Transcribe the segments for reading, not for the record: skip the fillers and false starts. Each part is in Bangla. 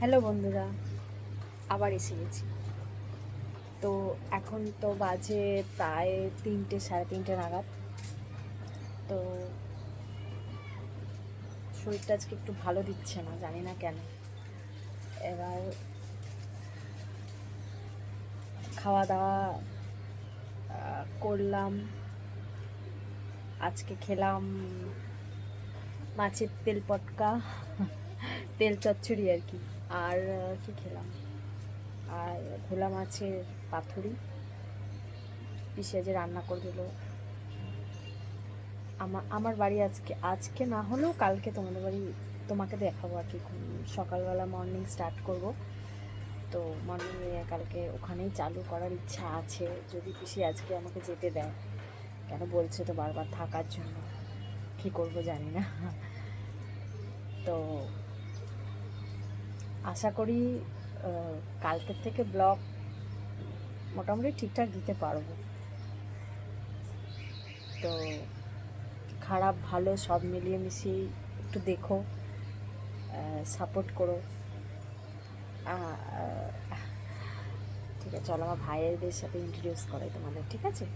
হ্যালো বন্ধুরা, আবার এসে গেছি। তো এখন তো বাজে প্রায় 3টে সাড়ে 3টে নাগাদ। তো শরীরটা আজকে একটু ভালো দিচ্ছে না, জানি না কেন। এবার খাওয়া দাওয়া করলাম। আজকে খেলাম মাছের তেল পটকা, তেল চচ্চড়ি আর কি। আর কি খেলাম, আর ভোলা মাছের পাতুরি পিসে যে রান্না করে দিল। আমার বাড়ি আজকে না হলেও কালকে তোমাদের বাড়ি তোমাকে দেখাবো আর কি। সকালবেলা মর্নিং স্টার্ট করব। তো মর্নিংয়ে কালকে ওখানেই চালু করার ইচ্ছা আছে, যদি পিসি আজকে আমাকে যেতে দেয়। কেন বলছে তো বারবার থাকার জন্য, কী করব জানি না। তো আশা করি কালকের থেকে ব্লগ মোটামুটি ঠিকঠাক দিতে পারবো। তো খারাপ ভালো সব মিলিয়ে মিশিয়ে একটু দেখো, সাপোর্ট করো। ঠিক আছে, চলো আমার ভাইয়েদের সাথে ইন্ট্রোডিউস করাই তোমাদের, ঠিক আছে?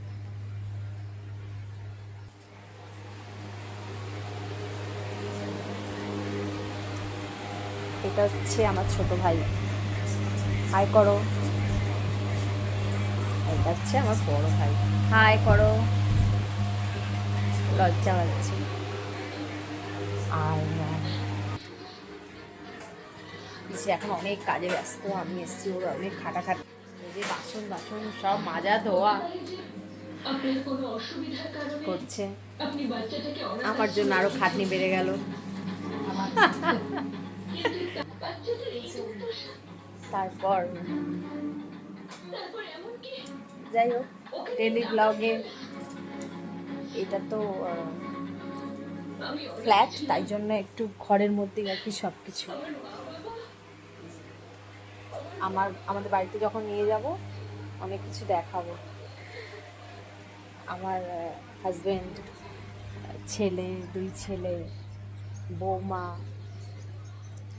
এটা হচ্ছে আমার ছোট ভাই, হাই করো। এটা হচ্ছে আমার বড় ভাই, হাই করো। লজ্জা পাচ্ছি। আর পিসি এখন অনেক কাজে ব্যস্ত, আমি এসেছি ওর অনেক খাটাখাটি, যে বাসন বাসন সব মাজা ধোয়া করছে। আমার জন্য আরো খাটনি বেড়ে গেল। তারপর যাই হোক, ডেলি ব্লগে এটা তো ফ্ল্যাট, তাই জন্য একটু ঘরের মধ্যেই আর কি সব কিছু। আমাদের বাড়িতে যখন নিয়ে যাব অনেক কিছু দেখাবো। আমার হাজব্যান্ড, ছেলে, 2 ছেলে, বৌমা,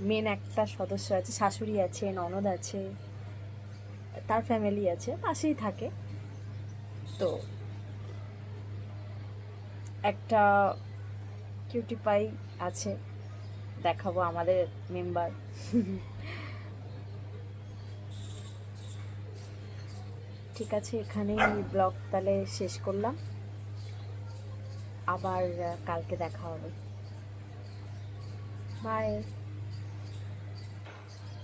মেন একটা সদস্য আছে, শাশুড়ি আছে, ননদ আছে, তার ফ্যামিলি আছে, পাশেই থাকে। তো একটা কিউটি পাই আছে, দেখাবো আমাদের মেম্বার। ঠিক আছে, এখানেই ব্লগ তাহলে শেষ করলাম। আবার কালকে দেখা হবে। বাই।